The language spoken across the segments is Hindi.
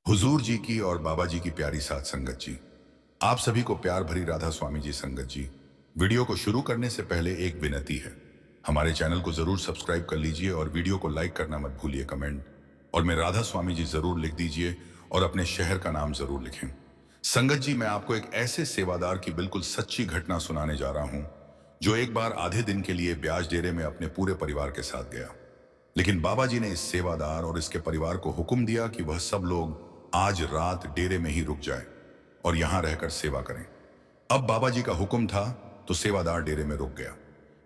हुजूर जी की और बाबा जी की प्यारी साथ संगत जी, आप सभी को प्यार भरी राधा स्वामी जी संगत जी। वीडियो को शुरू करने से पहले एक विनती है। हमारे चैनल को जरूर सब्सक्राइब कर लीजिए और वीडियो को लाइक करना मत भूलिए। कमेंट और मैं राधा स्वामी जी जरूर लिख दीजिए और अपने शहर का नाम जरूर लिखें। संगत जी, मैं आपको एक ऐसे सेवादार की बिल्कुल सच्ची घटना सुनाने जा रहा हूं, जो एक बार आधे दिन के लिए ब्याज डेरे में अपने पूरे परिवार के साथ गया। लेकिन बाबा जी ने इस सेवादार और इसके परिवार को हुक्म दिया कि वह सब लोग आज रात डेरे में ही रुक जाए और यहां रहकर सेवा करें। अब बाबा जी का हुक्म था तो सेवादार डेरे में रुक गया।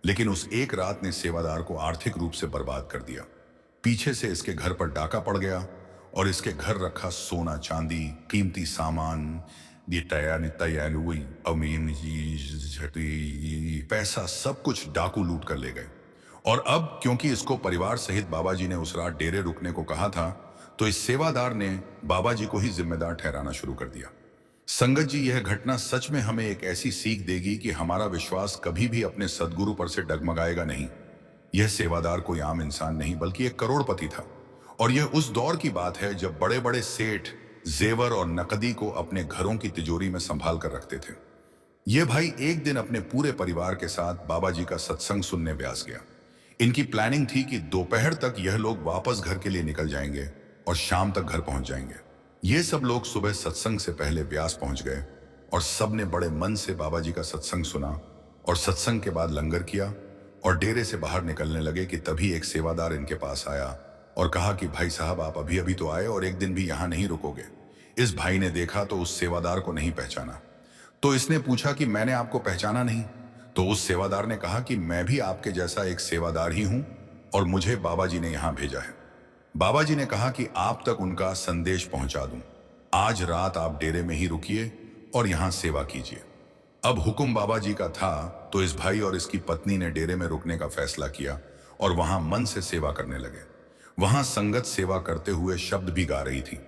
लेकिन उस एक रात ने सेवादार को आर्थिक रूप से बर्बाद कर दिया। पीछे से इसके घर पर डाका पड़ गया और इसके घर रखा सोना चांदी कीमती सामान ये पैसा सब कुछ डाकू लूट कर ले गए। और अब क्योंकि इसको परिवार सहित बाबा जी ने उस रात डेरे रुकने को कहा था, तो इस सेवादार ने बाबा जी को ही जिम्मेदार ठहराना शुरू कर दिया। संगत जी, यह घटना सच में हमें एक ऐसी सीख देगी कि हमारा विश्वास कभी भी अपने सदगुरु पर से डगमगाएगा नहीं। यह सेवादार कोई आम इंसान नहीं बल्कि एक करोड़पति था। और यह उस दौर की बात है जब बड़े बड़े सेठ जेवर और नकदी को अपने घरों की तिजोरी में संभाल कर रखते थे। यह भाई एक दिन अपने पूरे परिवार के साथ बाबा जी का सत्संग सुनने ब्यास गया। इनकी प्लानिंग थी कि दोपहर तक यह लोग वापस घर के लिए निकल जाएंगे और शाम तक घर पहुंच जाएंगे। ये सब लोग सुबह सत्संग से पहले ब्यास पहुंच गए और सबने बड़े मन से बाबा जी का सत्संग सुना और सत्संग के बाद लंगर किया और डेरे से बाहर निकलने लगे कि तभी एक सेवादार इनके पास आया और कहा कि भाई साहब, आप अभी अभी तो आए और एक दिन भी यहां नहीं रुकोगे। इस भाई ने देखा तो उस सेवादार को नहीं पहचाना। तो इसने पूछा कि मैंने आपको पहचाना नहीं। तो उस सेवादार ने कहा कि मैं भी आपके जैसा एक सेवादार ही हूं और मुझे बाबा जी ने यहां भेजा है। बाबा जी ने कहा कि आप तक उनका संदेश पहुंचा दूं। आज रात आप डेरे में ही रुकिए और यहां सेवा कीजिए। अब हुक्म बाबा जी का था तो इस भाई और इसकी पत्नी ने डेरे में रुकने का फैसला किया और वहां मन से सेवा करने लगे। वहां संगत सेवा करते हुए शब्द भी गा रही थी।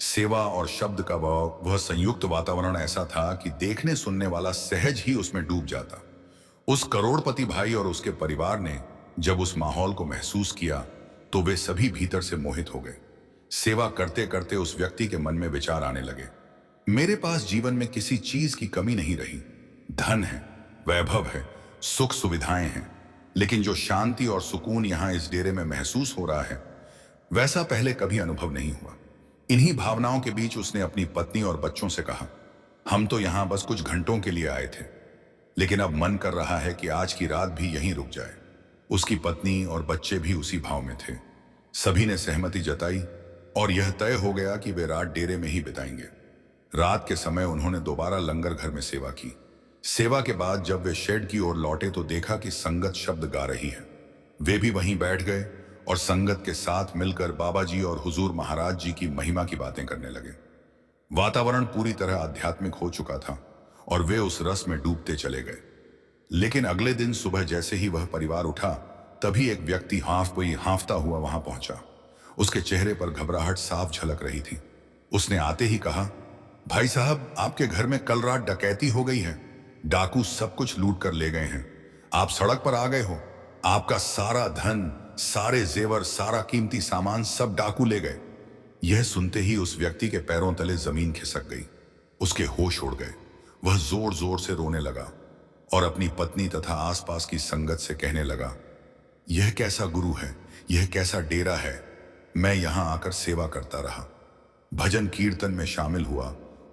सेवा और शब्द का वह संयुक्त वातावरण ऐसा था कि देखने सुनने वाला सहज ही उसमें डूब जाता। उस करोड़पति भाई और उसके परिवार ने जब उस माहौल को महसूस किया तो वे सभी भीतर से मोहित हो गए। सेवा करते करते उस व्यक्ति के मन में विचार आने लगे, मेरे पास जीवन में किसी चीज की कमी नहीं रही। धन है, वैभव है, सुख सुविधाएं हैं, लेकिन जो शांति और सुकून यहां इस डेरे में महसूस हो रहा है, वैसा पहले कभी अनुभव नहीं हुआ। इन्हीं भावनाओं के बीच उसने अपनी पत्नी और बच्चों से कहा, हम तो यहां बस कुछ घंटों के लिए आए थे, लेकिन अब मन कर रहा है कि आज की रात भी यहीं रुक जाए। उसकी पत्नी और बच्चे भी उसी भाव में थे। सभी ने सहमति जताई और यह तय हो गया कि वे रात डेरे में ही बिताएंगे। रात के समय उन्होंने दोबारा लंगर घर में सेवा की। सेवा के बाद जब वे शेड की ओर लौटे तो देखा कि संगत शब्द गा रही है। वे भी वहीं बैठ गए और संगत के साथ मिलकर बाबा जी और हुजूर महाराज जी की महिमा की बातें करने लगे। वातावरण पूरी तरह आध्यात्मिक हो चुका था और वे उस रस में डूबते चले गए। लेकिन अगले दिन सुबह जैसे ही वह परिवार उठा, तभी एक व्यक्ति हांफता हुआ वहां पहुंचा। उसके चेहरे पर घबराहट साफ झलक रही थी। उसने आते ही कहा, भाई साहब, आपके घर में कल रात डकैती हो गई है। डाकू सब कुछ लूट कर ले गए हैं। आप सड़क पर आ गए हो। आपका सारा धन, सारे जेवर, सारा कीमती सामान सब डाकू ले गए। यह सुनते ही उस व्यक्ति के पैरों तले जमीन खिसक गई। उसके होश उड़ गए। वह जोर जोर से रोने लगा और अपनी पत्नी तथा आसपास की संगत से कहने लगा, यह कैसा गुरु है, यह कैसा डेरा है। मैं यहां आकर सेवा करता रहा, भजन कीर्तन में शामिल हुआ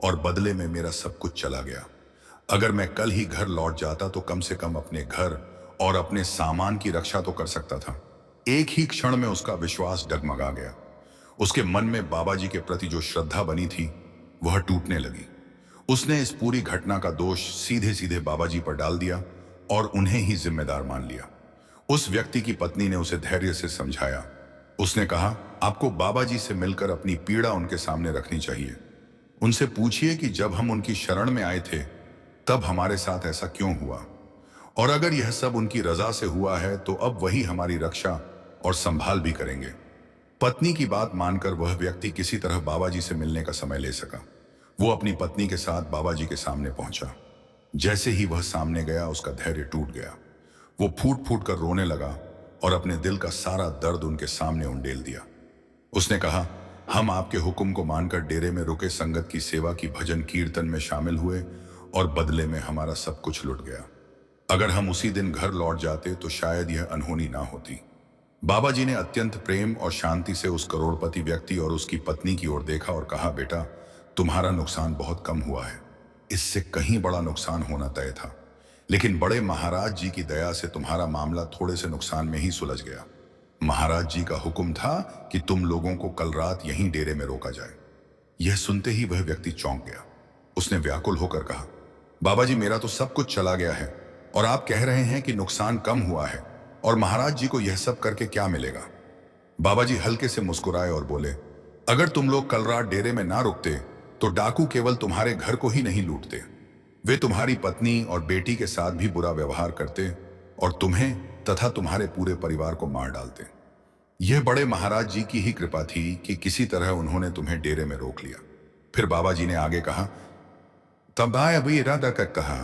और बदले में मेरा सब कुछ चला गया। अगर मैं कल ही घर लौट जाता तो कम से कम अपने घर और अपने सामान की रक्षा तो कर सकता था। एक ही क्षण में उसका विश्वास डगमगा गया। उसके मन में बाबा जी के प्रति जो श्रद्धा बनी थी वह टूटने लगी। उसने इस पूरी घटना का दोष सीधे सीधे बाबा जी पर डाल दिया और उन्हें ही जिम्मेदार मान लिया। उस व्यक्ति की पत्नी ने उसे धैर्य से समझाया। उसने कहा, आपको बाबा जी से मिलकर अपनी पीड़ा उनके सामने रखनी चाहिए। उनसे पूछिए कि जब हम उनकी शरण में आए थे तब हमारे साथ ऐसा क्यों हुआ, और अगर यह सब उनकी रजा से हुआ है तो अब वही हमारी रक्षा और संभाल भी करेंगे। पत्नी की बात मानकर वह व्यक्ति किसी तरह बाबा जी से मिलने का समय ले सका। वो अपनी पत्नी के साथ बाबा जी के सामने पहुंचा। जैसे ही वह सामने गया, उसका धैर्य टूट गया। वो फूट फूट कर रोने लगा और अपने दिल का सारा दर्द उनके सामने उंडेल दिया। उसने कहा, हम आपके हुक्म को मानकर डेरे में रुके, संगत की सेवा की, भजन कीर्तन में शामिल हुए और बदले में हमारा सब कुछ लुट गया। अगर हम उसी दिन घर लौट जाते तो शायद यह अनहोनी ना होती। बाबा जी ने अत्यंत प्रेम और शांति से उस करोड़पति व्यक्ति और उसकी पत्नी की ओर देखा और कहा, बेटा, तुम्हारा नुकसान बहुत कम हुआ है, इससे कहीं बड़ा नुकसान होना तय था। लेकिन बड़े महाराज जी की दया से तुम्हारा मामला थोड़े से नुकसान में ही सुलझ गया। महाराज जी का हुक्म था कि तुम लोगों को कल रात यहीं डेरे में रोका जाए। यह सुनते ही वह व्यक्ति चौंक गया। उसने व्याकुल होकर कहा, बाबा जी, मेरा तो सब कुछ चला गया है और आप कह रहे हैं कि नुकसान कम हुआ है, और महाराज जी को यह सब करके क्या मिलेगा? बाबा जी हल्के से मुस्कुराए और बोले, अगर तुम लोग कल रात डेरे में ना रुकते तो डाकू केवल तुम्हारे घर को ही नहीं लूटते, वे तुम्हारी पत्नी और बेटी के साथ भी बुरा व्यवहार करते और तुम्हें तथा तुम्हारे पूरे परिवार को मार डालते। यह बड़े महाराज जी की ही कृपा थी कि किसी तरह उन्होंने तुम्हें डेरे में रोक लिया। फिर बाबा जी ने आगे कहा, तब भाई अभी इरादा कर कहा,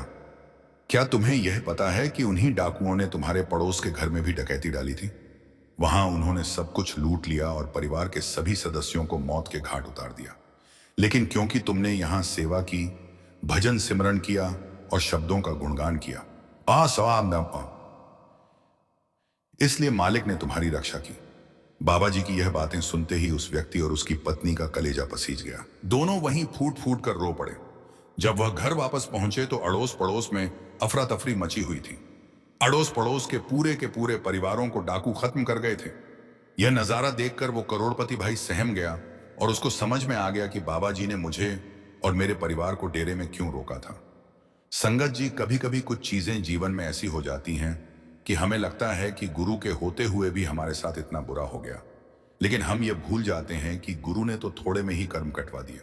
क्या तुम्हें यह पता है कि उन्हीं डाकुओं ने तुम्हारे पड़ोस के घर में भी डकैती डाली थी? वहां उन्होंने सब कुछ लूट लिया और परिवार के सभी सदस्यों को मौत के घाट उतार दिया। लेकिन क्योंकि तुमने यहां सेवा की, भजन सिमरन किया और शब्दों का गुणगान किया, इसलिए मालिक ने तुम्हारी रक्षा की। बाबा जी की यह बातें सुनते ही उस व्यक्ति और उसकी पत्नी का कलेजा पसीज गया। दोनों वहीं फूट फूट कर रो पड़े। जब वह घर वापस पहुंचे तो अड़ोस पड़ोस में अफरा तफरी मची हुई थी। अड़ोस पड़ोस के पूरे परिवारों को डाकू खत्म कर गए थे। यह नजारा देखकर वो करोड़पति भाई सहम गया और उसको समझ में आ गया कि बाबा जी ने मुझे और मेरे परिवार को डेरे में क्यों रोका था। संगत जी, कभी कभी कुछ चीजें जीवन में ऐसी हो जाती हैं कि हमें लगता है कि गुरु के होते हुए भी हमारे साथ इतना बुरा हो गया, लेकिन हम ये भूल जाते हैं कि गुरु ने तो थोड़े में ही कर्म कटवा दिए।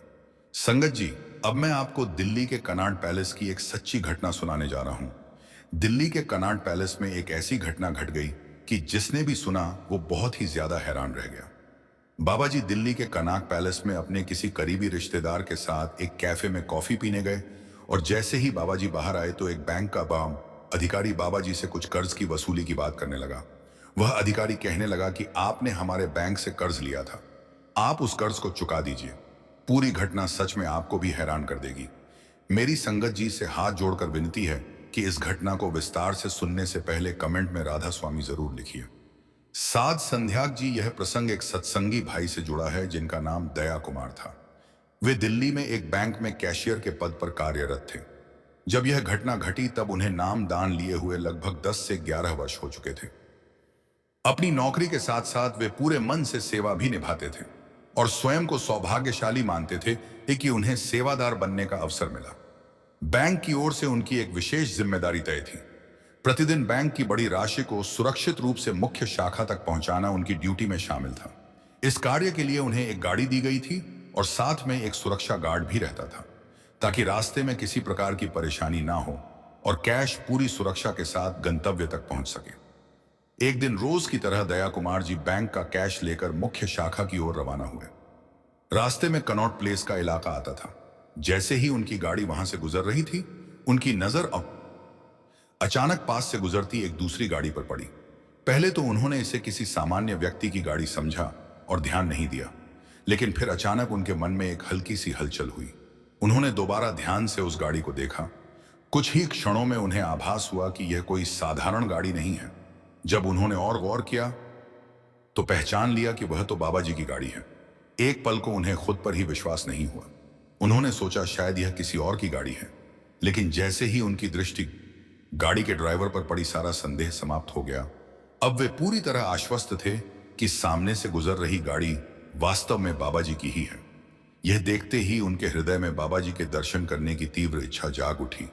संगत जी, अब मैं आपको दिल्ली के कनॉट पैलेस की एक सच्ची घटना सुनाने जा रहा हूं। दिल्ली के कनॉट पैलेस में एक ऐसी घटना घट गई कि जिसने भी सुना वो बहुत ही ज्यादा हैरान रह गया। बाबा जी दिल्ली के कनॉट पैलेस में अपने किसी करीबी रिश्तेदार के साथ एक कैफे में कॉफी पीने गए और जैसे ही बाबा जी बाहर आए तो एक बैंक का अधिकारी बाबा जी से कुछ कर्ज की वसूली की बात करने लगा। वह अधिकारी कहने लगा कि आपने हमारे बैंक से कर्ज लिया था, आप उस कर्ज को चुका दीजिए। पूरी घटना सच में आपको भी हैरान कर देगी। मेरी संगत जी से हाथ जोड़कर विनती है कि इस घटना को विस्तार से सुनने से पहले कमेंट में राधा स्वामी जरूर लिखिए। साध संध्याक जी, यह प्रसंग एक सत्संगी भाई से जुड़ा है जिनका नाम दया कुमार था। वे दिल्ली में एक बैंक में कैशियर के पद पर कार्यरत थे। जब यह घटना घटी तब उन्हें नाम दान लिए हुए लगभग 10 से 11 वर्ष हो चुके थे। अपनी नौकरी के साथ साथ वे पूरे मन से सेवा भी निभाते थे और स्वयं को सौभाग्यशाली मानते थे कि उन्हें सेवादार बनने का अवसर मिला। बैंक की ओर से उनकी एक विशेष जिम्मेदारी तय थी। प्रतिदिन बैंक की बड़ी राशि को सुरक्षित रूप से मुख्य शाखा तक पहुंचाना उनकी ड्यूटी में शामिल था। इस कार्य के लिए उन्हें एक गाड़ी दी गई थी और साथ में एक सुरक्षा गार्ड भी रहता था ताकि रास्ते में किसी प्रकार की परेशानी ना हो और कैश पूरी सुरक्षा के साथ गंतव्य तक पहुंच सके। एक दिन रोज की तरह दया कुमार जी बैंक का कैश लेकर मुख्य शाखा की ओर रवाना हुए। रास्ते में कनॉट प्लेस का इलाका आता था। जैसे ही उनकी गाड़ी वहां से गुजर रही थी, उनकी नजर अचानक पास से गुजरती एक दूसरी गाड़ी पर पड़ी। पहले तो उन्होंने इसे किसी सामान्य व्यक्ति की गाड़ी समझा और ध्यान नहीं दिया, लेकिन फिर अचानक उनके मन में एक हल्की सी हलचल हुई। उन्होंने दोबारा ध्यान से उस गाड़ी को देखा। कुछ ही क्षणों में उन्हें आभास हुआ कि यह कोई साधारण गाड़ी नहीं है। जब उन्होंने और गौर किया तो पहचान लिया कि वह तो बाबा जी की गाड़ी है। एक पल को उन्हें खुद पर ही विश्वास नहीं हुआ। उन्होंने सोचा शायद यह किसी और की गाड़ी है, लेकिन जैसे ही उनकी दृष्टि गाड़ी के ड्राइवर पर पड़ी, सारा संदेह समाप्त हो गया। अब वे पूरी तरह आश्वस्त थे कि सामने से गुजर रही गाड़ी वास्तव में बाबा जी की ही है। यह देखते ही उनके हृदय में बाबा जी के दर्शन करने की तीव्र इच्छा जाग उठी।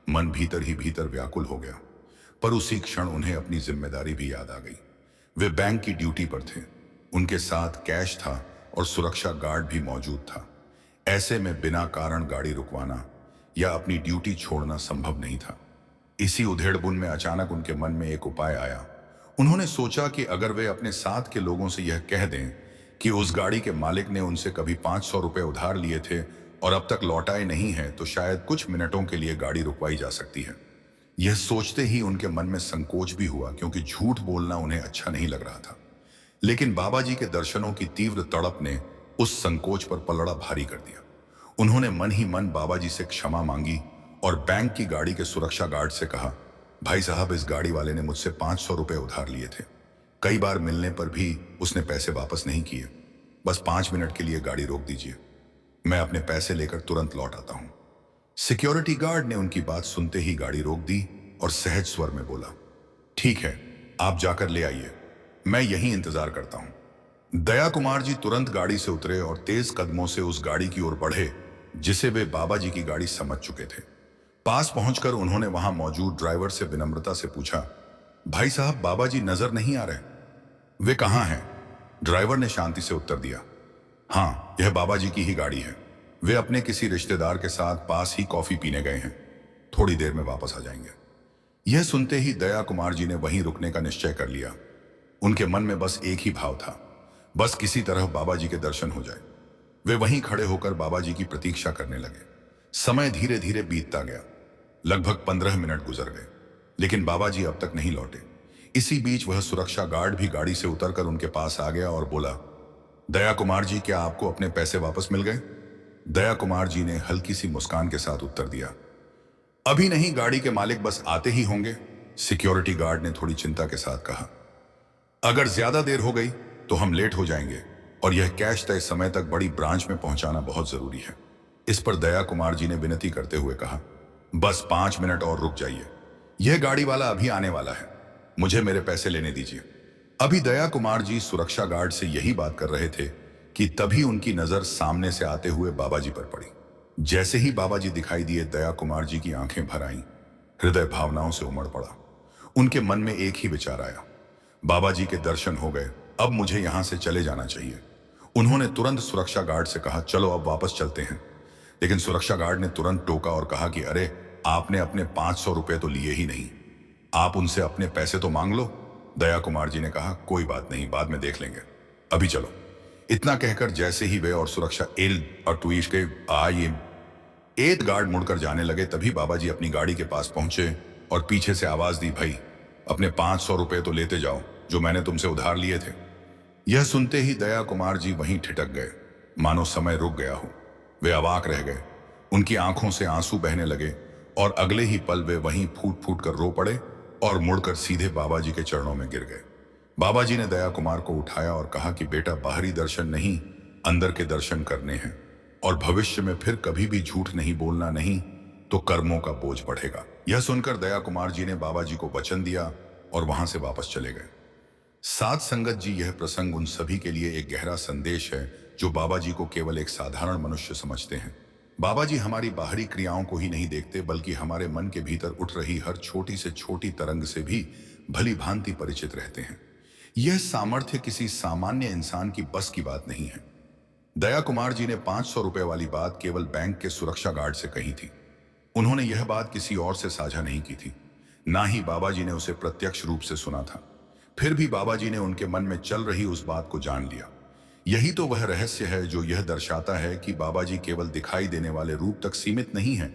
मन भीतर ही भीतर व्याकुल हो गया, पर उसी क्षण उन्हें अपनी जिम्मेदारी भी याद आ गई। वे बैंक की ड्यूटी पर थे, उनके साथ कैश था और सुरक्षा गार्ड भी मौजूद था। ऐसे में बिना कारण गाड़ी रुकवाना या अपनी ड्यूटी छोड़ना संभव नहीं था। इसी उधेड़बुन में अचानक उनके मन में एक उपाय आया। उन्होंने सोचा कि अगर वे अपने साथ के लोगों से यह कह दें कि उस गाड़ी के मालिक ने उनसे कभी 500 रुपए उधार लिए थे और अब तक लौटाए नहीं है, तो शायद कुछ मिनटों के लिए गाड़ी रुकवाई जा सकती है। यह सोचते ही उनके मन में संकोच भी हुआ, क्योंकि झूठ बोलना उन्हें अच्छा नहीं लग रहा था। लेकिन बाबा जी के दर्शनों की तीव्र तड़प ने उस संकोच पर पलड़ा भारी कर दिया। उन्होंने मन ही मन बाबा जी से क्षमा मांगी और बैंक की गाड़ी के सुरक्षा गार्ड से कहा, भाई साहब, इस गाड़ी वाले ने मुझसे 500 रुपए उधार लिए थे। कई बार मिलने पर भी उसने पैसे वापस नहीं किए। बस 5 मिनट के लिए गाड़ी रोक दीजिए, मैं अपने पैसे लेकर तुरंत लौट आता हूं। सिक्योरिटी गार्ड ने उनकी बात सुनते ही गाड़ी रोक दी और सहज स्वर में बोला, ठीक है, आप जाकर ले आइए, मैं यहीं इंतजार करता हूं। दया कुमार जी तुरंत गाड़ी से उतरे और तेज कदमों से उस गाड़ी की ओर बढ़े जिसे वे बाबा जी की गाड़ी समझ चुके थे। पास पहुंचकर उन्होंने वहां मौजूद ड्राइवर से विनम्रता से पूछा, भाई साहब, बाबा जी नजर नहीं आ रहे, वे कहाँ हैं? ड्राइवर ने शांति से उत्तर दिया, हाँ, यह बाबा जी की ही गाड़ी है, वे अपने किसी रिश्तेदार के साथ पास ही कॉफी पीने गए हैं, थोड़ी देर में वापस आ जाएंगे। यह सुनते ही दया कुमार जी ने वहीं रुकने का निश्चय कर लिया। उनके मन में बस एक ही भाव था, बस किसी तरह बाबा जी के दर्शन हो जाए। वे वहीं खड़े होकर बाबा जी की प्रतीक्षा करने लगे। समय धीरे धीरे बीतता गया। लगभग 15 मिनट गुजर गए, लेकिन बाबा जी अब तक नहीं लौटे। इसी बीच वह सुरक्षा गार्ड भी गाड़ी से उतरकर उनके पास आ गया और बोला, दया कुमार जी, क्या आपको अपने पैसे वापस मिल गए? दया कुमार जी ने हल्की सी मुस्कान के साथ उत्तर दिया, अभी नहीं, गाड़ी के मालिक बस आते ही होंगे। सिक्योरिटी गार्ड ने थोड़ी चिंता के साथ कहा, अगर ज्यादा देर हो गई तो हम लेट हो जाएंगे और यह कैश तय समय तक बड़ी ब्रांच में पहुंचाना बहुत जरूरी है। इस पर दया कुमार जी ने विनती करते हुए कहा, बस 5 मिनट और रुक जाइए, यह गाड़ी वाला अभी आने वाला है, मुझे मेरे पैसे लेने दीजिए। अभी दया कुमार जी सुरक्षा गार्ड से यही बात कर रहे थे कि तभी उनकी नजर सामने से आते हुए बाबा जी पर पड़ी। जैसे ही बाबा जी दिखाई दिए, दया कुमार जी की आंखें भर आईं, हृदय भावनाओं से उमड़ पड़ा। उनके मन में एक ही विचार आया, बाबा जी के दर्शन हो गए, अब मुझे यहां से चले जाना चाहिए। उन्होंने तुरंत सुरक्षा गार्ड से कहा, चलो अब वापस चलते हैं। लेकिन सुरक्षा गार्ड ने तुरंत टोका और कहा कि अरे, आपने अपने 500 रुपए तो लिए ही नहीं, आप उनसे अपने पैसे तो मांग लो। दया कुमार जी ने कहा, कोई बात नहीं, बाद में देख लेंगे, अभी चलो। इतना कहकर जैसे ही वे और सुरक्षा एल और टूइश के आइए एट गार्ड मुड़कर जाने लगे, तभी बाबा जी अपनी गाड़ी के पास पहुंचे और पीछे से आवाज दी, भाई, अपने 500 रुपए तो लेते जाओ जो मैंने तुमसे उधार लिए थे। यह सुनते ही दया कुमार जी वहीं ठिठक गए, मानो समय रुक गया हो। वे अवाक रह गए, उनकी आंखों से आंसू बहने लगे और अगले ही पल वे वहीं फूट फूट कर रो पड़े और मुड़कर सीधे बाबा जी के चरणों में गिर गए। बाबा जी ने दया कुमार को उठाया और कहा कि बेटा, बाहरी दर्शन नहीं, अंदर के दर्शन करने हैं, और भविष्य में फिर कभी भी झूठ नहीं बोलना, नहीं तो कर्मों का बोझ बढ़ेगा। यह सुनकर दया कुमार जी ने बाबा जी को वचन दिया और वहां से वापस चले गए। साध संगत जी, यह प्रसंग उन सभी के लिए एक गहरा संदेश है जो बाबा जी को केवल एक साधारण मनुष्य समझते हैं। बाबा जी हमारी बाहरी क्रियाओं को ही नहीं देखते, बल्कि हमारे मन के भीतर उठ रही हर छोटी से छोटी तरंग से भी भली भांति परिचित रहते हैं। यह सामर्थ्य किसी सामान्य इंसान की बस की बात नहीं है। दया कुमार जी ने 500 रुपए वाली बात केवल बैंक के सुरक्षा गार्ड से कही थी। उन्होंने यह बात किसी और से साझा नहीं की थी, ना ही बाबा जी ने उसे प्रत्यक्ष रूप से सुना था। फिर भी बाबा जी ने उनके मन में चल रही उस बात को जान लिया। यही तो वह रहस्य है जो यह दर्शाता है कि बाबा जी केवल दिखाई देने वाले रूप तक सीमित नहीं है,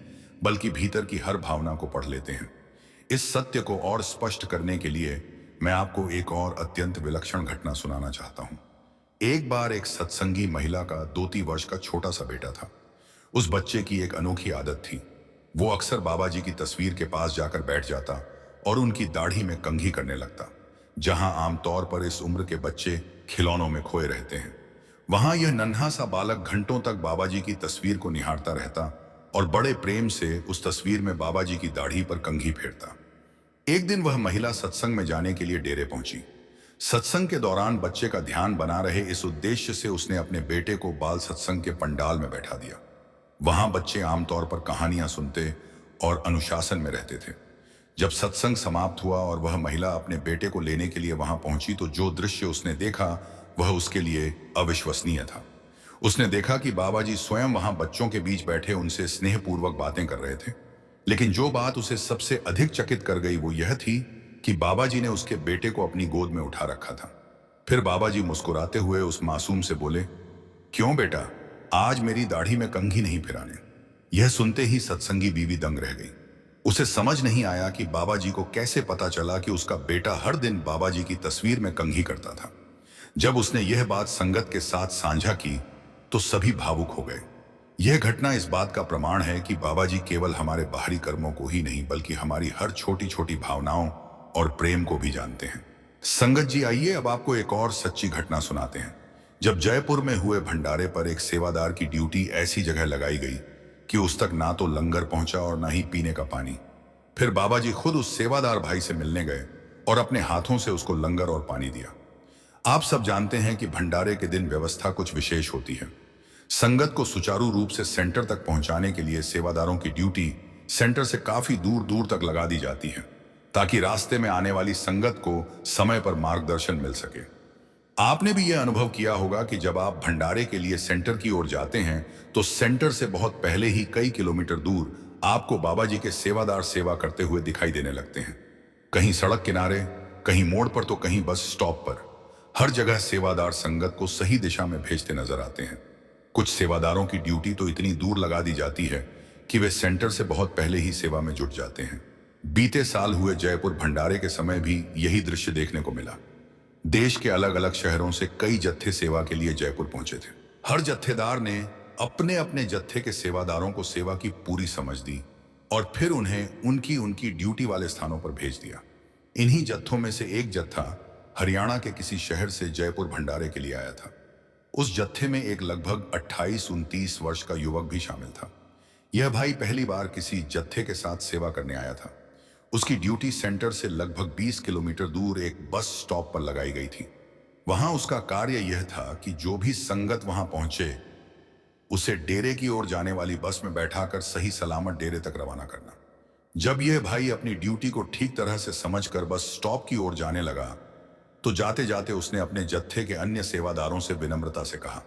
बल्कि भीतर की हर भावना को पढ़ लेते हैं। इस सत्य को और स्पष्ट करने के लिए मैं आपको एक और अत्यंत विलक्षण घटना सुनाना चाहता हूं। एक बार एक सत्संगी महिला का 2-3 वर्ष का छोटा सा बेटा था। उस बच्चे की एक अनोखी आदत थी, वो अक्सर बाबा जी की तस्वीर के पास जाकर बैठ जाता और उनकी दाढ़ी में कंघी करने लगता। जहां आमतौर पर इस उम्र के बच्चे खिलौनों में खोए रहते हैं, वहां यह नन्हा सा बालक घंटों तक बाबा जी की तस्वीर को निहारता रहता और बड़े प्रेम से उस तस्वीर में बाबा जी की दाढ़ी पर कंघी फेरता। एक दिन वह महिला सत्संग में जाने के लिए डेरे पहुंची। सत्संग के दौरान बच्चे का ध्यान बना रहे, इस उद्देश्य से उसने अपने बेटे को बाल सत्संग के पंडाल में बैठा दिया। वहां बच्चे आमतौर पर कहानियां सुनते और अनुशासन में रहते थे। जब सत्संग समाप्त हुआ और वह महिला अपने बेटे को लेने के लिए वहां पहुंची, तो जो दृश्य उसने देखा वह उसके लिए अविश्वसनीय था। उसने देखा कि बाबा जी स्वयं वहां बच्चों के बीच बैठे उनसे स्नेहपूर्वक बातें कर रहे थे। लेकिन जो बात उसे सबसे अधिक चकित कर गई वो यह थी कि बाबा जी ने उसके बेटे को अपनी गोद में उठा रखा था। फिर बाबा जी मुस्कुराते हुए उस मासूम से बोले, क्यों बेटा, आज मेरी दाढ़ी में कंघी नहीं फिराने? यह सुनते ही सत्संगी बीवी दंग रह गई। उसे समझ नहीं आया कि बाबा जी को कैसे पता चला कि उसका बेटा हर दिन बाबा जी की तस्वीर में कंघी करता था। जब उसने यह बात संगत के साथ साझा की तो सभी भावुक हो गए। यह घटना इस बात का प्रमाण है कि बाबा जी केवल हमारे बाहरी कर्मों को ही नहीं बल्कि हमारी हर छोटी छोटी भावनाओं और प्रेम को भी जानते हैं। संगत जी, आइए अब आपको एक और सच्ची घटना सुनाते हैं। जब जयपुर में हुए भंडारे पर एक सेवादार की ड्यूटी ऐसी जगह लगाई गई कि उस तक ना तो लंगर पहुंचा और ना ही पीने का पानी। फिर बाबा जी खुद उस सेवादार भाई से मिलने गए और अपने हाथों से उसको लंगर और पानी दिया। आप सब जानते हैं कि भंडारे के दिन व्यवस्था कुछ विशेष होती है। संगत को सुचारू रूप से सेंटर तक पहुंचाने के लिए सेवादारों की ड्यूटी सेंटर से काफी दूर दूर तक लगा दी जाती है, ताकि रास्ते में आने वाली संगत को समय पर मार्गदर्शन मिल सके। आपने भी यह अनुभव किया होगा कि जब आप भंडारे के लिए सेंटर की ओर जाते हैं तो सेंटर से बहुत पहले ही कई किलोमीटर दूर आपको बाबा जी के सेवादार सेवा करते हुए दिखाई देने लगते हैं। कहीं सड़क किनारे, कहीं मोड़ पर तो कहीं बस स्टॉप पर। हर जगह सेवादार संगत को सही दिशा में भेजते नजर आते हैं। कुछ सेवादारों की ड्यूटी तो इतनी दूर लगा दी जाती है कि वे सेंटर से बहुत पहले ही सेवा में जुट जाते हैं। बीते साल हुए जयपुर भंडारे के समय भी यही दृश्य देखने को मिला। देश के अलग अलग शहरों से कई जत्थे सेवा के लिए जयपुर पहुंचे थे। हर जत्थेदार ने अपने अपने जत्थे के सेवादारों को सेवा की पूरी समझ दी और फिर उन्हें उनकी उनकी ड्यूटी वाले स्थानों पर भेज दिया। इन्हीं जत्थों में से एक जत्था हरियाणा के किसी शहर से जयपुर भंडारे के लिए आया था। उस जत्थे में एक लगभग 28-29 वर्ष का युवक भी शामिल था। यह भाई पहली बार किसी जत्थे के साथ सेवा करने आया था। उसकी ड्यूटी सेंटर से लगभग 20 किलोमीटर दूर एक बस स्टॉप पर लगाई गई थी। वहां उसका कार्य यह था कि जो भी संगत वहां पहुंचे उसे डेरे की ओर जाने वाली बस में बैठाकर सही सलामत डेरे तक रवाना करना। जब यह भाई अपनी ड्यूटी को ठीक तरह से समझकर बस स्टॉप की ओर जाने लगा तो जाते जाते उसने अपने जत्थे के अन्य सेवादारों से विनम्रता से कहा,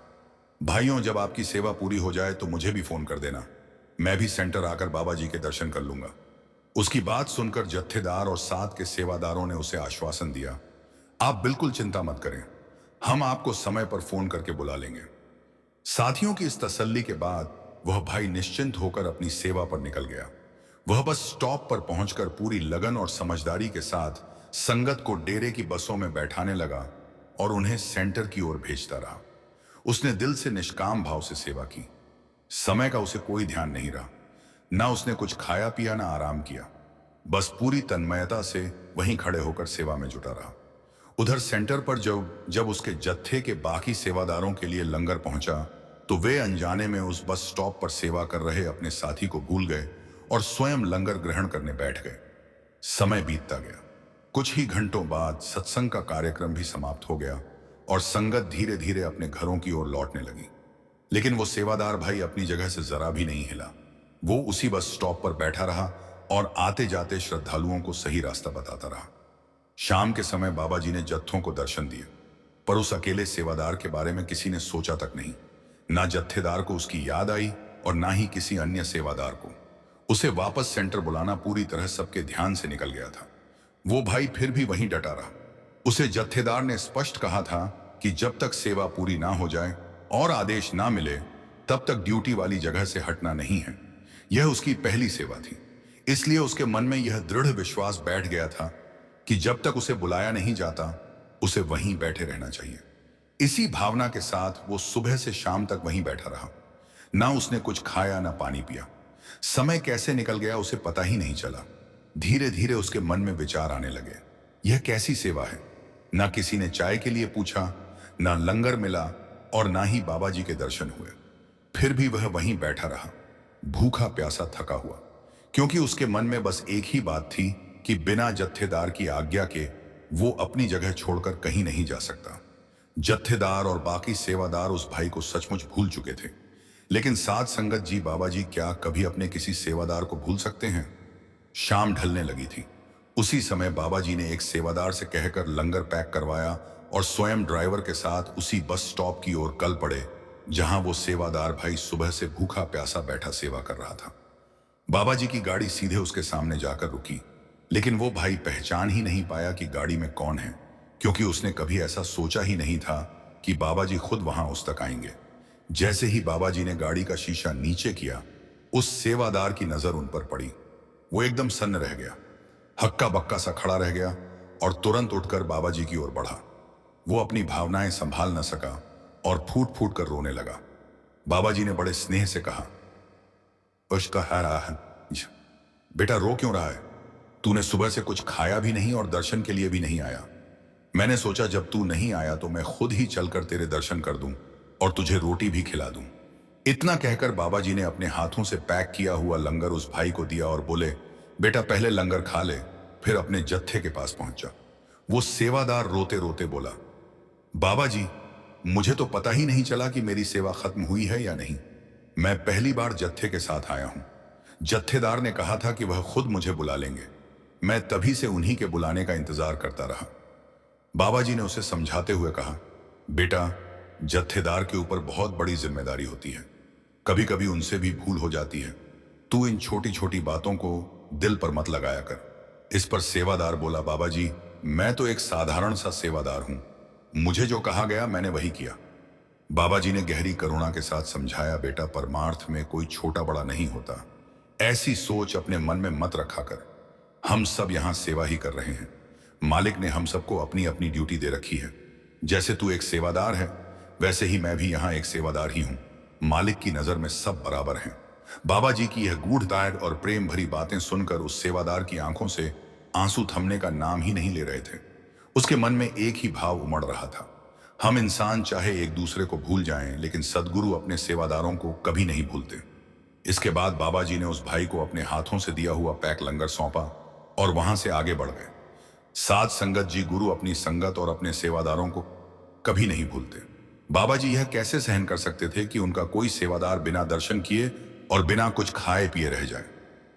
भाइयों, जब आपकी सेवा पूरी हो जाए तो मुझे भी फोन कर देना। मैं भी सेंटर आकर बाबा जी के दर्शन कर लूंगा। उसकी बात सुनकर जत्थेदार और साथ के सेवादारों ने उसे आश्वासन दिया, आप बिल्कुल चिंता मत करें, हम आपको समय पर फोन करके बुला लेंगे। साथियों की इस तसल्ली के बाद वह भाई निश्चिंत होकर अपनी सेवा पर निकल गया। वह बस स्टॉप पर पहुंचकर पूरी लगन और समझदारी के साथ संगत को डेरे की बसों में बैठाने लगा और उन्हें सेंटर की ओर भेजता रहा। उसने दिल से निष्काम भाव से सेवा की। समय का उसे कोई ध्यान नहीं रहा। ना उसने कुछ खाया पिया ना आराम किया, बस पूरी तन्मयता से वहीं खड़े होकर सेवा में जुटा रहा। उधर सेंटर पर जब उसके जत्थे के बाकी सेवादारों के लिए लंगर पहुंचा तो वे अनजाने में उस बस स्टॉप पर सेवा कर रहे अपने साथी को भूल गए और स्वयं लंगर ग्रहण करने बैठ गए। समय बीतता गया। कुछ ही घंटों बाद सत्संग का कार्यक्रम भी समाप्त हो गया और संगत धीरे धीरे अपने घरों की ओर लौटने लगी। लेकिन वो सेवादार भाई अपनी जगह से जरा भी नहीं हिला। वो उसी बस स्टॉप पर बैठा रहा और आते जाते श्रद्धालुओं को सही रास्ता बताता रहा। शाम के समय बाबा जी ने जत्थों को दर्शन दिए, पर उस अकेले सेवादार के बारे में किसी ने सोचा तक नहीं। ना जत्थेदार को उसकी याद आई और ना ही किसी अन्य सेवादार को। उसे वापस सेंटर बुलाना पूरी तरह सबके ध्यान से निकल गया था। वो भाई फिर भी वहीं डटा रहा। उसे जत्थेदार ने स्पष्ट कहा था कि जब तक सेवा पूरी ना हो जाए और आदेश ना मिले तब तक ड्यूटी वाली जगह से हटना नहीं है। यह उसकी पहली सेवा थी, इसलिए उसके मन में यह दृढ़ विश्वास बैठ गया था कि जब तक उसे बुलाया नहीं जाता उसे वहीं बैठे रहना चाहिए। इसी भावना के साथ वो सुबह से शाम तक वहीं बैठा रहा। ना उसने कुछ खाया ना पानी पिया। समय कैसे निकल गया उसे पता ही नहीं चला। धीरे धीरे उसके मन में विचार आने लगे, यह कैसी सेवा है। ना किसी ने चाय के लिए पूछा, ना लंगर मिला और ना ही बाबा जी के दर्शन हुए। फिर भी वह वहीं बैठा रहा, भूखा प्यासा थका हुआ, क्योंकि उसके मन में बस एक ही बात थी कि बिना जत्थेदार की आज्ञा के वो अपनी जगह छोड़कर कहीं नहीं जा सकता। जत्थेदार और बाकी सेवादार उस भाई को सचमुच भूल चुके थे, लेकिन साध संगत जी बाबा जी क्या कभी अपने किसी सेवादार को भूल सकते हैं। शाम ढलने लगी थी। उसी समय बाबा जी ने एक सेवादार से कहकर लंगर पैक करवाया और स्वयं ड्राइवर के साथ उसी बस स्टॉप की ओर कल पड़े जहां वो सेवादार भाई सुबह से भूखा प्यासा बैठा सेवा कर रहा था। बाबा जी की गाड़ी सीधे उसके सामने जाकर रुकी, लेकिन वो भाई पहचान ही नहीं पाया कि गाड़ी में कौन है, क्योंकि उसने कभी ऐसा सोचा ही नहीं था कि बाबा जी खुद वहां उस तक आएंगे। जैसे ही बाबा जी ने गाड़ी का शीशा नीचे किया, उस सेवादार की नजर उन पर पड़ी। वो एकदम सन्न रह गया, हक्का बक्का सा खड़ा रह गया और तुरंत उठकर बाबा जी की ओर बढ़ा। वो अपनी भावनाएं संभाल न सका और फूट फूट कर रोने लगा। बाबा जी ने बड़े स्नेह से कहा, उसका है रहा है। बेटा रो क्यों रहा है? तूने सुबह से कुछ खाया भी नहीं और दर्शन के लिए भी नहीं आया। मैंने सोचा जब तू नहीं आया तो मैं खुद ही चलकर तेरे दर्शन कर दूं और तुझे रोटी भी खिला दूं। इतना कहकर बाबा जी ने अपने हाथों से पैक किया हुआ लंगर उस भाई को दिया और बोले, बेटा पहले लंगर खा ले, फिर अपने जत्थे के पास पहुंच जा। वो सेवादार रोते रोते बोला, बाबा जी, मुझे तो पता ही नहीं चला कि मेरी सेवा खत्म हुई है या नहीं। मैं पहली बार जत्थे के साथ आया हूं। जत्थेदार ने कहा था कि वह खुद मुझे बुला लेंगे। मैं तभी से उन्हीं के बुलाने का इंतजार करता रहा। बाबा जी ने उसे समझाते हुए कहा, बेटा, जत्थेदार के ऊपर बहुत बड़ी जिम्मेदारी होती है। कभी कभी उनसे भी भूल हो जाती है। तू इन छोटी छोटी बातों को दिल पर मत लगाया कर। इस पर सेवादार बोला, बाबा जी, मैं तो एक साधारण सा सेवादार हूं। मुझे जो कहा गया मैंने वही किया। बाबा जी ने गहरी करुणा के साथ समझाया, बेटा, परमार्थ में कोई छोटा बड़ा नहीं होता। ऐसी सोच अपने मन में मत रखा कर। हम सब यहां सेवा ही कर रहे हैं। मालिक ने हम सबको अपनी अपनी ड्यूटी दे रखी है। जैसे तू एक सेवादार है, वैसे ही मैं भी यहां एक सेवादार ही हूं। मालिक की नजर में सब बराबर हैं। बाबा जी की यह गूढ़तायत और प्रेम भरी बातें सुनकर उस सेवादार की आंखों से आंसू थमने का नाम ही नहीं ले रहे थे। उसके मन में एक ही भाव उमड़ रहा था, हम इंसान चाहे एक दूसरे को भूल जाएं, लेकिन सदगुरु अपने सेवादारों को कभी नहीं भूलते। इसके बाद बाबा जी ने उस भाई को अपने हाथों से दिया हुआ पैक लंगर सौंपा और वहां से आगे बढ़ गए। साध संगत जी, गुरु अपनी संगत और अपने सेवादारों को कभी नहीं भूलते। बाबा जी यह कैसे सहन कर सकते थे कि उनका कोई सेवादार बिना दर्शन किए और बिना कुछ खाए पिए रह जाए?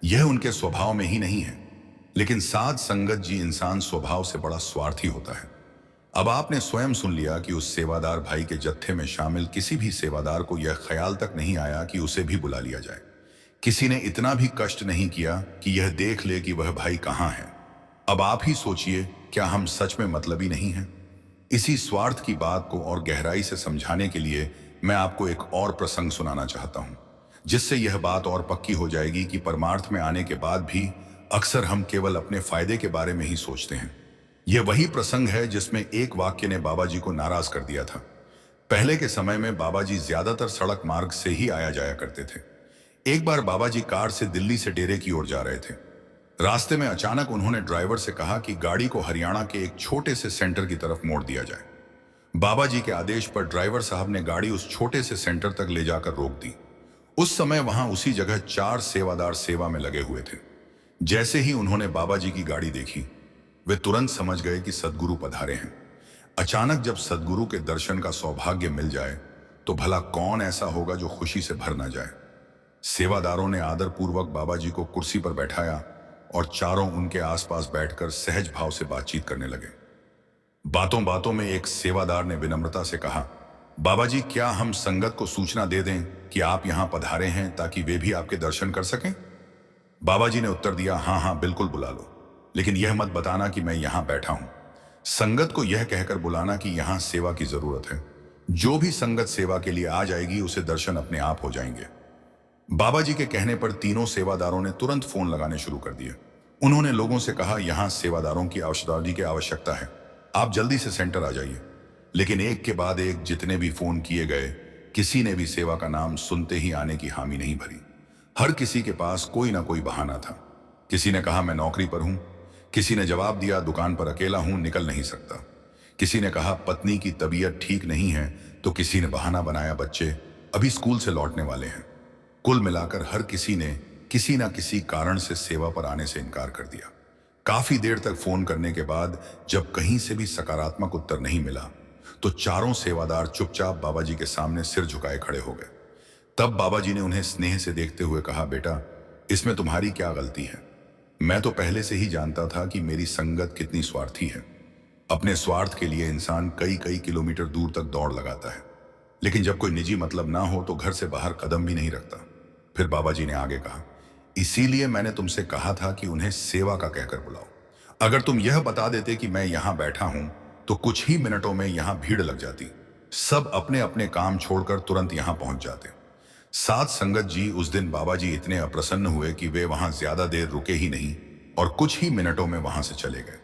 यह उनके स्वभाव में ही नहीं है। लेकिन साध संगत जी, इंसान स्वभाव से बड़ा स्वार्थी होता है। अब आपने स्वयं सुन लिया कि उस सेवादार भाई के जत्थे में शामिल किसी भी सेवादार को यह ख्याल तक नहीं आया कि उसे भी बुला लिया जाए। किसी ने इतना भी कष्ट नहीं किया कि यह देख ले कि वह भाई कहां है। अब आप ही सोचिए, क्या हम सच में मतलबी नहीं हैं? इसी स्वार्थ की बात को और गहराई से समझाने के लिए मैं आपको एक और प्रसंग सुनाना चाहता हूं, जिससे यह बात और पक्की हो जाएगी कि परमार्थ में आने के बाद भी अक्सर हम केवल अपने फायदे के बारे में ही सोचते हैं। यह वही प्रसंग है जिसमें एक वाक्य ने बाबा जी को नाराज कर दिया था। पहले के समय में बाबा जी ज्यादातर सड़क मार्ग से ही आया जाया करते थे। एक बार बाबा जी कार से दिल्ली से डेरे की ओर जा रहे थे। रास्ते में अचानक उन्होंने ड्राइवर से कहा कि गाड़ी को हरियाणा के एक छोटे से सेंटर की तरफ मोड़ दिया जाए। बाबा जी के आदेश पर ड्राइवर साहब ने गाड़ी उस छोटे से सेंटर तक ले जाकर रोक दी। उस समय वहां उसी जगह 4 सेवादार सेवा में लगे हुए थे। जैसे ही उन्होंने बाबा जी की गाड़ी देखी, वे तुरंत समझ गए कि सदगुरु पधारे हैं। अचानक जब सदगुरु के दर्शन का सौभाग्य मिल जाए तो भला कौन ऐसा होगा जो खुशी से भर ना जाए। सेवादारों ने आदरपूर्वक बाबा जी को कुर्सी पर बैठाया और चारों उनके आसपास बैठकर सहज भाव से बातचीत करने लगे। बातों बातों में एक सेवादार ने विनम्रता से कहा, बाबा जी, क्या हम संगत को सूचना दे दें कि आप यहां पधारे हैं ताकि वे भी आपके दर्शन कर सकें? बाबा जी ने उत्तर दिया, हाँ हाँ, बिल्कुल बुला लो, लेकिन यह मत बताना कि मैं यहां बैठा हूं। संगत को यह कहकर बुलाना कि यहां सेवा की जरूरत है। जो भी संगत सेवा के लिए आ जाएगी उसे दर्शन अपने आप हो जाएंगे। बाबा जी के कहने पर तीनों सेवादारों ने तुरंत फोन लगाने शुरू कर दिए। उन्होंने लोगों से कहा, यहां सेवादारों की औषधि की आवश्यकता है, आप जल्दी से सेंटर आ जाइए। लेकिन एक के बाद एक जितने भी फोन किए गए, किसी ने भी सेवा का नाम सुनते ही आने की हामी नहीं भरी। हर किसी के पास कोई ना कोई बहाना था। किसी ने कहा, मैं नौकरी पर हूं। किसी ने जवाब दिया, दुकान पर अकेला हूं, निकल नहीं सकता। किसी ने कहा, पत्नी की तबीयत ठीक नहीं है। तो किसी ने बहाना बनाया, बच्चे अभी स्कूल से लौटने वाले हैं। कुल मिलाकर हर किसी ने किसी न किसी कारण से सेवा पर आने से इनकार कर दिया। काफी देर तक फोन करने के बाद जब कहीं से भी सकारात्मक उत्तर नहीं मिला तो चारों सेवादार चुपचाप बाबा जी के सामने सिर झुकाए खड़े हो गए। तब बाबा जी ने उन्हें स्नेह से देखते हुए कहा, बेटा, इसमें तुम्हारी क्या गलती है? मैं तो पहले से ही जानता था कि मेरी संगत कितनी स्वार्थी है। अपने स्वार्थ के लिए इंसान कई कई किलोमीटर दूर तक दौड़ लगाता है, लेकिन जब कोई निजी मतलब ना हो तो घर से बाहर कदम भी नहीं रखता। फिर बाबा जी ने आगे कहा, इसीलिए मैंने तुमसे कहा था कि उन्हें सेवा का कहकर बुलाओ। अगर तुम यह बता देते कि मैं यहां बैठा हूं तो कुछ ही मिनटों में यहां भीड़ लग जाती। सब अपने अपने काम छोड़कर तुरंत यहां पहुंच जाते। साध संगत जी, उस दिन बाबा जी इतने अप्रसन्न हुए कि वे वहां ज्यादा देर रुके ही नहीं और कुछ ही मिनटों में वहां से चले गए।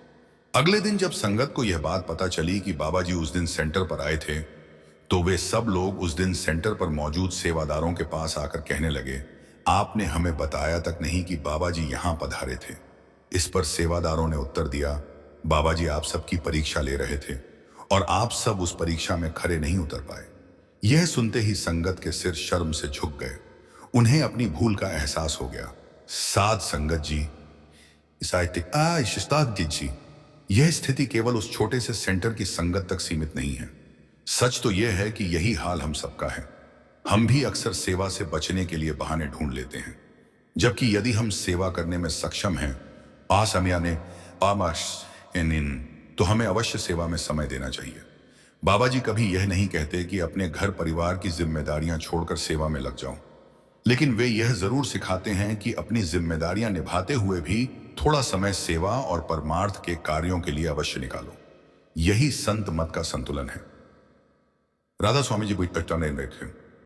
अगले दिन जब संगत को यह बात पता चली कि बाबा जी उस दिन सेंटर पर आए थे तो वे सब लोग उस दिन सेंटर पर मौजूद सेवादारों के पास आकर कहने लगे, आपने हमें बताया तक नहीं कि बाबा जी यहां पधारे थे। इस पर सेवादारों ने उत्तर दिया, बाबा जी आप सबकी परीक्षा ले रहे थे और आप सब उस परीक्षा में खरे नहीं उतर पाए। यह सुनते ही संगत के सिर शर्म से झुक गए। उन्हें अपनी भूल का एहसास हो गया। साध संगत जी, जी, यह स्थिति केवल उस छोटे से सेंटर की संगत तक सीमित नहीं है। सच तो यह है कि यही हाल हम सबका है। हम भी अक्सर सेवा से बचने के लिए बहाने ढूंढ लेते हैं, जबकि यदि हम सेवा करने में सक्षम हैं, तो हमें अवश्य सेवा में समय देना चाहिए। बाबा जी कभी यह नहीं कहते कि अपने घर परिवार की जिम्मेदारियां छोड़कर सेवा में लग जाओ, लेकिन वे यह जरूर सिखाते हैं कि अपनी जिम्मेदारियां निभाते हुए भी थोड़ा समय सेवा और परमार्थ के कार्यों के लिए अवश्य निकालो। यही संत मत का संतुलन है। राधा स्वामी जी